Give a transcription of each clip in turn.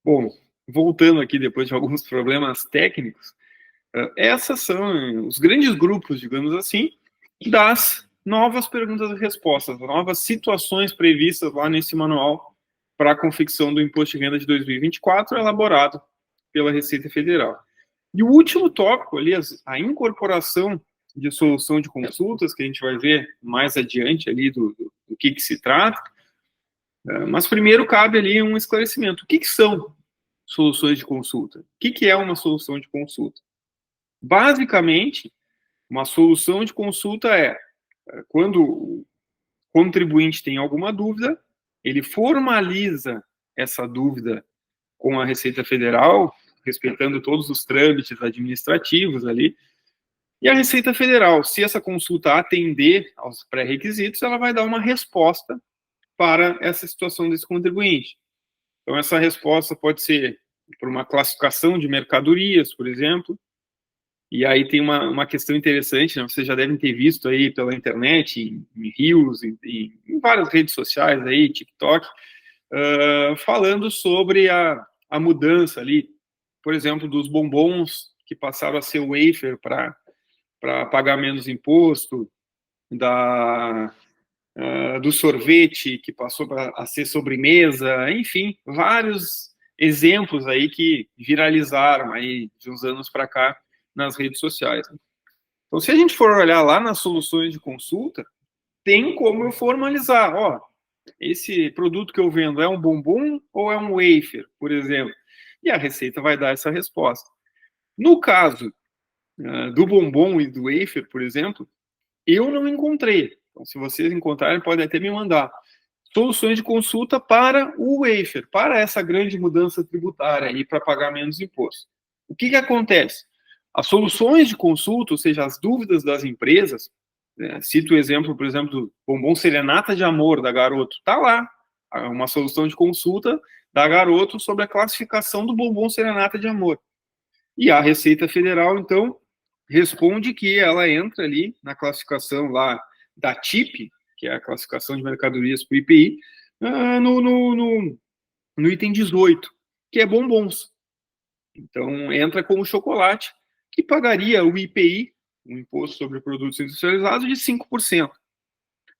Bom, voltando aqui depois de alguns problemas técnicos, essas são os grandes grupos, digamos assim, das novas perguntas e respostas, novas situações previstas lá nesse manual para a confecção do Imposto de Renda de 2024, elaborado pela Receita Federal. E o último tópico ali, a incorporação de solução de consultas, que a gente vai ver mais adiante ali do que se trata, mas primeiro cabe ali um esclarecimento. O que são soluções de consulta? O que é uma solução de consulta? Basicamente, uma solução de consulta é quando o contribuinte tem alguma dúvida, ele formaliza essa dúvida com a Receita Federal, respeitando todos os trâmites administrativos ali, e a Receita Federal, se essa consulta atender aos pré-requisitos, ela vai dar uma resposta para essa situação desse contribuinte. Então, essa resposta pode ser por uma classificação de mercadorias, por exemplo, e aí tem uma questão interessante, né? Vocês já devem ter visto aí pela internet, em Reels, em várias redes sociais aí, TikTok, falando sobre a mudança ali, por exemplo, dos bombons que passaram a ser wafer para pagar menos imposto, do sorvete que passou a ser sobremesa, enfim, vários exemplos aí que viralizaram aí de uns anos para cá nas redes sociais. Então, se a gente for olhar lá nas soluções de consulta, tem como eu formalizar, ó, esse produto que eu vendo é um bombom ou é um wafer, por exemplo? E a Receita vai dar essa resposta. No caso do bombom e do wafer, por exemplo, eu não encontrei. Então, se vocês encontrarem, podem até me mandar. Soluções de consulta para o wafer, para essa grande mudança tributária e para pagar menos imposto. O que acontece? As soluções de consulta, ou seja, as dúvidas das empresas, cito o exemplo, por exemplo, do bombom Serenata de Amor, da Garoto, está lá, uma solução de consulta da Garoto sobre a classificação do bombom Serenata de Amor. E a Receita Federal, então, responde que ela entra ali na classificação lá da TIP, que é a classificação de mercadorias para o IPI, no item 18, que é bombons. Então, entra como chocolate, que pagaria o IPI, o Imposto sobre Produtos Industrializados, de 5%.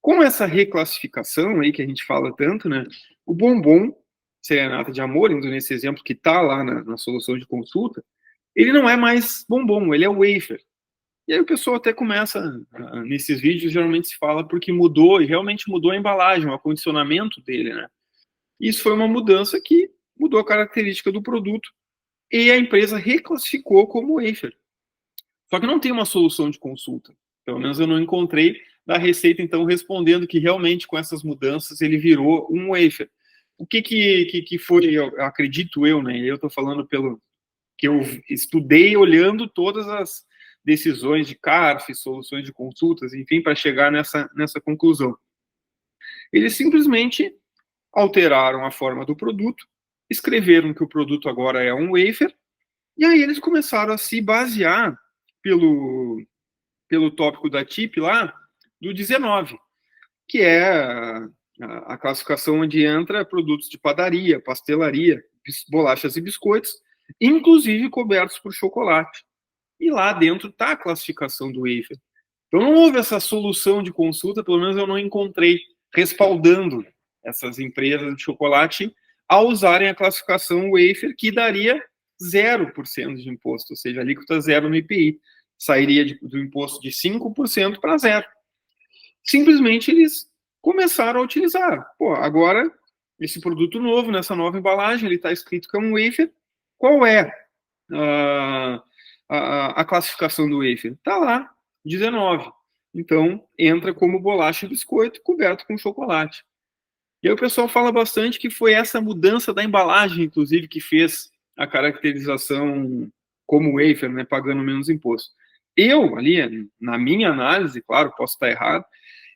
Com essa reclassificação aí que a gente fala tanto, né, o bombom, Serenata de Amor, indo nesse exemplo que está lá na solução de consulta, ele não é mais bombom, ele é wafer. E aí o pessoal até começa, nesses vídeos geralmente se fala porque mudou, e realmente mudou a embalagem, o acondicionamento dele, né? Isso foi uma mudança que mudou a característica do produto e a empresa reclassificou como wafer. Só que não tem uma solução de consulta. Pelo menos eu não encontrei da Receita, então, respondendo que realmente com essas mudanças ele virou um wafer. O que foi, eu acredito eu, né? Eu estou falando pelo que eu estudei olhando todas as decisões de CARF, soluções de consultas, enfim, para chegar nessa conclusão. Eles simplesmente alteraram a forma do produto, escreveram que o produto agora é um wafer, e aí eles começaram a se basear pelo tópico da TIP lá, do 19, que é a classificação onde entra produtos de padaria, pastelaria, bolachas e biscoitos, inclusive cobertos por chocolate. E lá dentro está a classificação do wafer. Então não houve essa solução de consulta, pelo menos eu não encontrei, respaldando essas empresas de chocolate a usarem a classificação wafer, que daria 0% de imposto, ou seja, alíquota zero no IPI. Sairia do imposto de 5% para zero. Simplesmente eles começaram a utilizar. Pô, agora, esse produto novo, nessa nova embalagem, ele está escrito que é um wafer. Qual é a classificação do wafer? Está lá, 19. Então, entra como bolacha e biscoito coberto com chocolate. E aí o pessoal fala bastante que foi essa mudança da embalagem, inclusive, que fez a caracterização como wafer, né, pagando menos imposto. Eu, ali, na minha análise, claro, posso estar errado,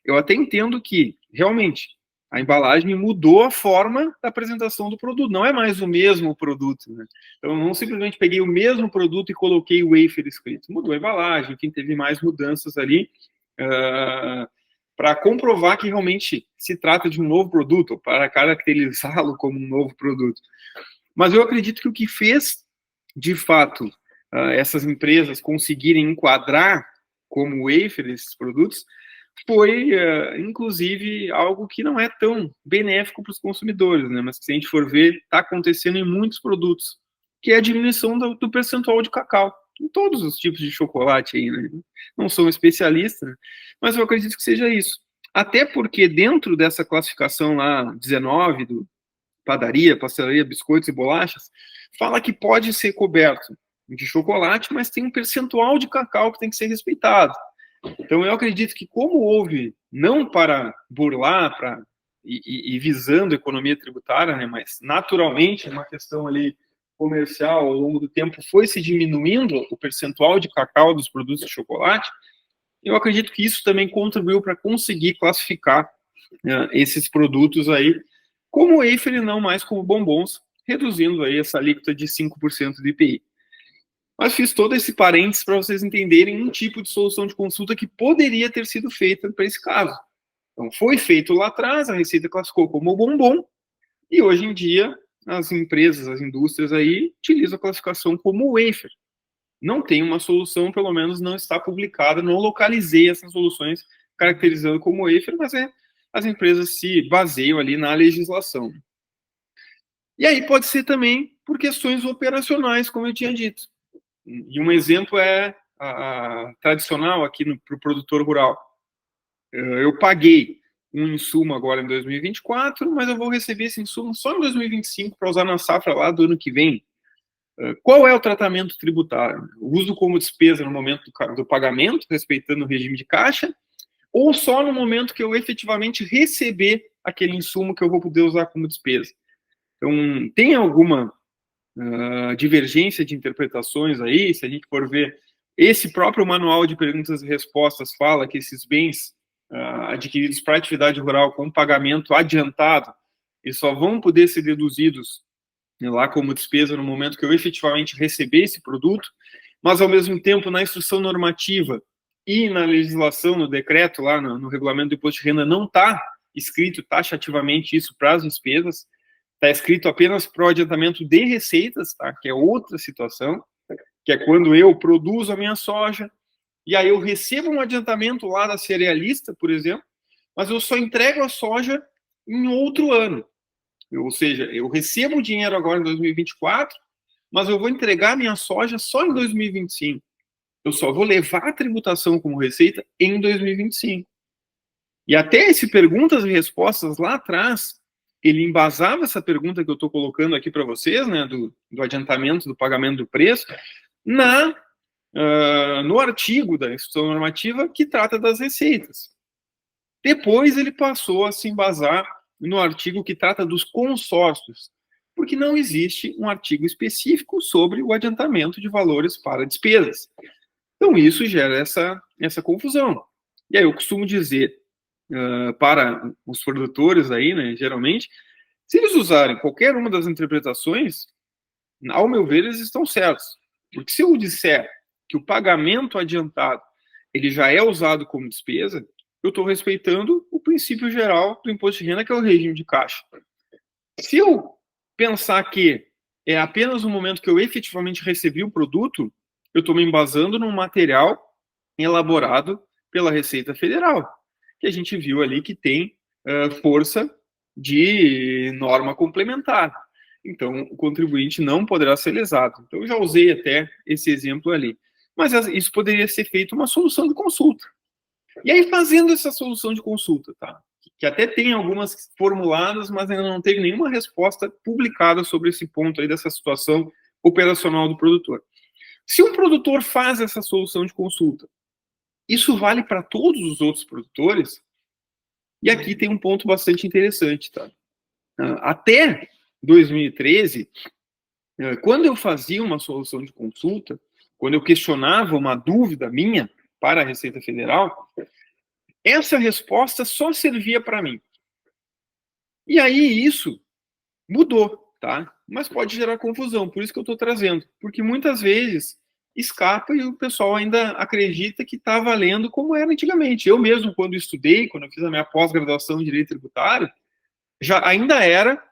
eu até entendo que, realmente, a embalagem mudou a forma da apresentação do produto. Não é mais o mesmo produto, né? Então, eu não simplesmente peguei o mesmo produto e coloquei o wafer escrito. Mudou a embalagem, enfim, teve mais mudanças ali para comprovar que realmente se trata de um novo produto, ou para caracterizá-lo como um novo produto. Mas eu acredito que o que fez, de fato, essas empresas conseguirem enquadrar como wafer esses produtos foi, inclusive, algo que não é tão benéfico para os consumidores, né? Mas se a gente for ver, está acontecendo em muitos produtos, que é a diminuição do percentual de cacau, em todos os tipos de chocolate aí, né? Não sou um especialista, né? Mas eu acredito que seja isso. Até porque dentro dessa classificação lá, 19, do padaria, pastelaria, biscoitos e bolachas, fala que pode ser coberto de chocolate, mas tem um percentual de cacau que tem que ser respeitado. Então, eu acredito que, como houve, não para burlar e visando a economia tributária, né, mas naturalmente, uma questão ali comercial, ao longo do tempo, foi se diminuindo o percentual de cacau dos produtos de chocolate, eu acredito que isso também contribuiu para conseguir classificar esses produtos aí como wafer e não mais como bombons, reduzindo aí essa alíquota de 5% do IPI. Mas fiz todo esse parênteses para vocês entenderem um tipo de solução de consulta que poderia ter sido feita para esse caso. Então, foi feito lá atrás, a Receita classificou como bombom, e hoje em dia as empresas, as indústrias aí, utilizam a classificação como wafer. Não tem uma solução, pelo menos não está publicada, não localizei essas soluções caracterizando como wafer, mas as empresas se baseiam ali na legislação. E aí pode ser também por questões operacionais, como eu tinha dito. E um exemplo é a tradicional aqui para o produtor rural. Eu paguei um insumo agora em 2024, mas eu vou receber esse insumo só em 2025 para usar na safra lá do ano que vem. Qual é o tratamento tributário? O uso como despesa no momento do pagamento, respeitando o regime de caixa, ou só no momento que eu efetivamente receber aquele insumo que eu vou poder usar como despesa? Então, tem alguma divergência de interpretações aí? Se a gente for ver, esse próprio manual de perguntas e respostas fala que esses bens adquiridos para atividade rural com pagamento adiantado, eles só vão poder ser deduzidos lá como despesa no momento que eu efetivamente receber esse produto, mas ao mesmo tempo na instrução normativa e na legislação, no decreto lá no regulamento do imposto de renda não está escrito taxativamente isso para as despesas, está escrito apenas para o adiantamento de receitas, tá? Que é outra situação, que é quando eu produzo a minha soja e aí eu recebo um adiantamento lá da cerealista, por exemplo, mas eu só entrego a soja em outro ano. Ou seja, eu recebo o dinheiro agora em 2024, mas eu vou entregar a minha soja só em 2025. Eu só vou levar a tributação como receita em 2025. E até esse perguntas e respostas lá atrás, ele embasava essa pergunta que eu estou colocando aqui para vocês, né, do adiantamento do pagamento do preço, no artigo da instrução normativa que trata das receitas. Depois ele passou a se embasar no artigo que trata dos consórcios, porque não existe um artigo específico sobre o adiantamento de valores para despesas. Então isso gera essa confusão. E aí eu costumo dizer para os produtores aí, né, geralmente, se eles usarem qualquer uma das interpretações, ao meu ver, eles estão certos. Porque se eu disser que o pagamento adiantado ele já é usado como despesa, eu estou respeitando o princípio geral do imposto de renda, que é o regime de caixa. Se eu pensar que é apenas o momento que eu efetivamente recebi o produto, eu estou me embasando num material elaborado pela Receita Federal, que a gente viu ali que tem força de norma complementar. Então, o contribuinte não poderá ser lesado. Então, eu já usei até esse exemplo ali. Mas isso poderia ser feito uma solução de consulta. E aí, fazendo essa solução de consulta, tá? Que até tem algumas formuladas, mas ainda não teve nenhuma resposta publicada sobre esse ponto aí dessa situação operacional do produtor. Se um produtor faz essa solução de consulta, isso vale para todos os outros produtores? E aqui tem um ponto bastante interessante, tá? Até 2013, quando eu fazia uma solução de consulta, quando eu questionava uma dúvida minha para a Receita Federal, essa resposta só servia para mim. E aí isso mudou, tá? Mas pode gerar confusão, por isso que eu estou trazendo. Porque muitas vezes escapa e o pessoal ainda acredita que está valendo como era antigamente. Eu mesmo, quando estudei, quando eu fiz a minha pós-graduação em Direito Tributário, ainda era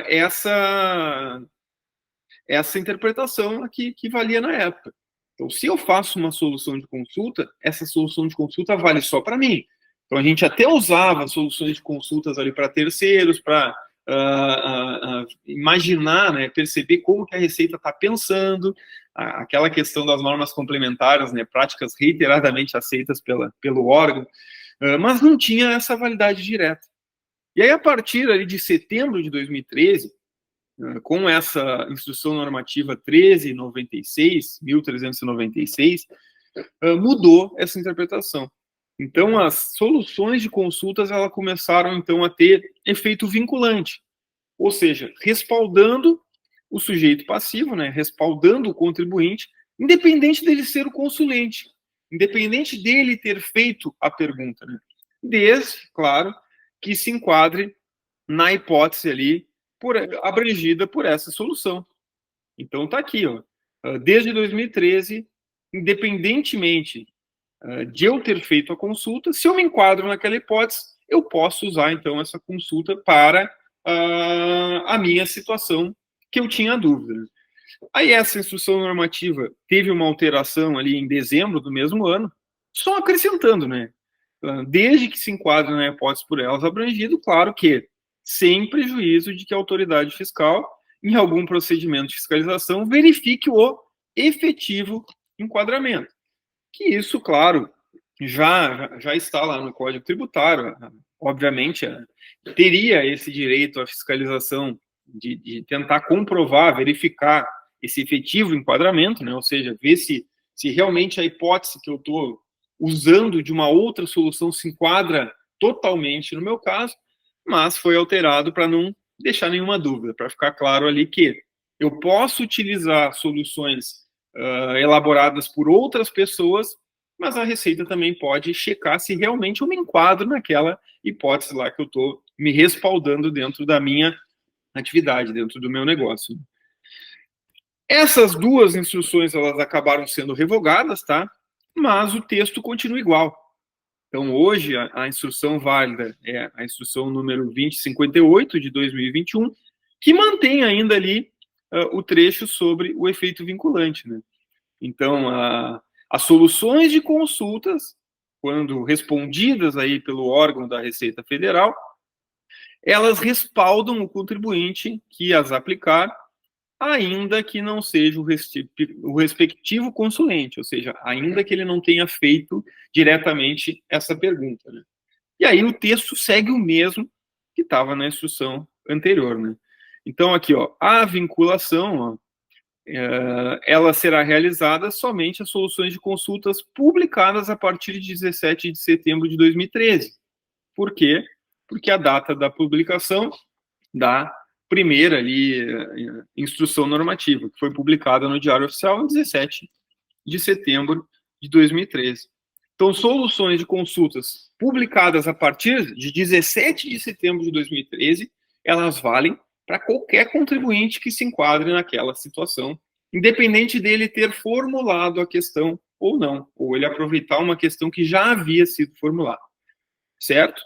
essa interpretação aqui que valia na época. Então, se eu faço uma solução de consulta, essa solução de consulta vale só para mim. Então, a gente até usava soluções de consultas ali para terceiros, para imaginar, né, perceber como que a Receita está pensando, aquela questão das normas complementares, né, práticas reiteradamente aceitas pelo órgão, mas não tinha essa validade direta. E aí, a partir ali de setembro de 2013, com essa instrução normativa 1396, mudou essa interpretação. Então, as soluções de consultas elas começaram, então, a ter efeito vinculante, ou seja, respaldando o sujeito passivo, né, respaldando o contribuinte, independente dele ser o consulente, independente dele ter feito a pergunta, né, desde, claro, que se enquadre na hipótese ali abrangida por essa solução. Então, está aqui, ó, desde 2013, independentemente de eu ter feito a consulta, se eu me enquadro naquela hipótese, eu posso usar, então, essa consulta para a minha situação que eu tinha dúvida. Aí essa instrução normativa teve uma alteração ali em dezembro do mesmo ano, só acrescentando, né? Desde que se enquadre na hipótese por elas abrangido, claro que sem prejuízo de que a autoridade fiscal, em algum procedimento de fiscalização, verifique o efetivo enquadramento. Que isso, claro, já está lá no Código Tributário. Obviamente, teria esse direito à fiscalização de tentar comprovar, verificar esse efetivo enquadramento, né? Ou seja, ver se realmente a hipótese que eu estou usando de uma outra solução se enquadra totalmente no meu caso, mas foi alterado para não deixar nenhuma dúvida, para ficar claro ali que eu posso utilizar soluções elaboradas por outras pessoas, mas a Receita também pode checar se realmente eu me enquadro naquela hipótese lá que eu estou me respaldando dentro da minha atividade, dentro do meu negócio. Essas duas instruções, elas acabaram sendo revogadas, tá? Mas o texto continua igual. Então, hoje, a instrução válida é a instrução número 2058 de 2021, que mantém ainda ali o trecho sobre o efeito vinculante, né? Então, as soluções de consultas, quando respondidas aí pelo órgão da Receita Federal, elas respaldam o contribuinte que as aplicar, ainda que não seja o respectivo consulente, ou seja, ainda que ele não tenha feito diretamente essa pergunta, né? E aí o texto segue o mesmo que estava na instrução anterior, né? Então, aqui, ó, a vinculação, ó, ela será realizada somente as soluções de consultas publicadas a partir de 17 de setembro de 2013. Por quê? Porque a data da publicação da primeira ali, instrução normativa, que foi publicada no Diário Oficial em 17 de setembro de 2013. Então, soluções de consultas publicadas a partir de 17 de setembro de 2013, elas valem para qualquer contribuinte que se enquadre naquela situação, independente dele ter formulado a questão ou não, ou ele aproveitar uma questão que já havia sido formulada, certo?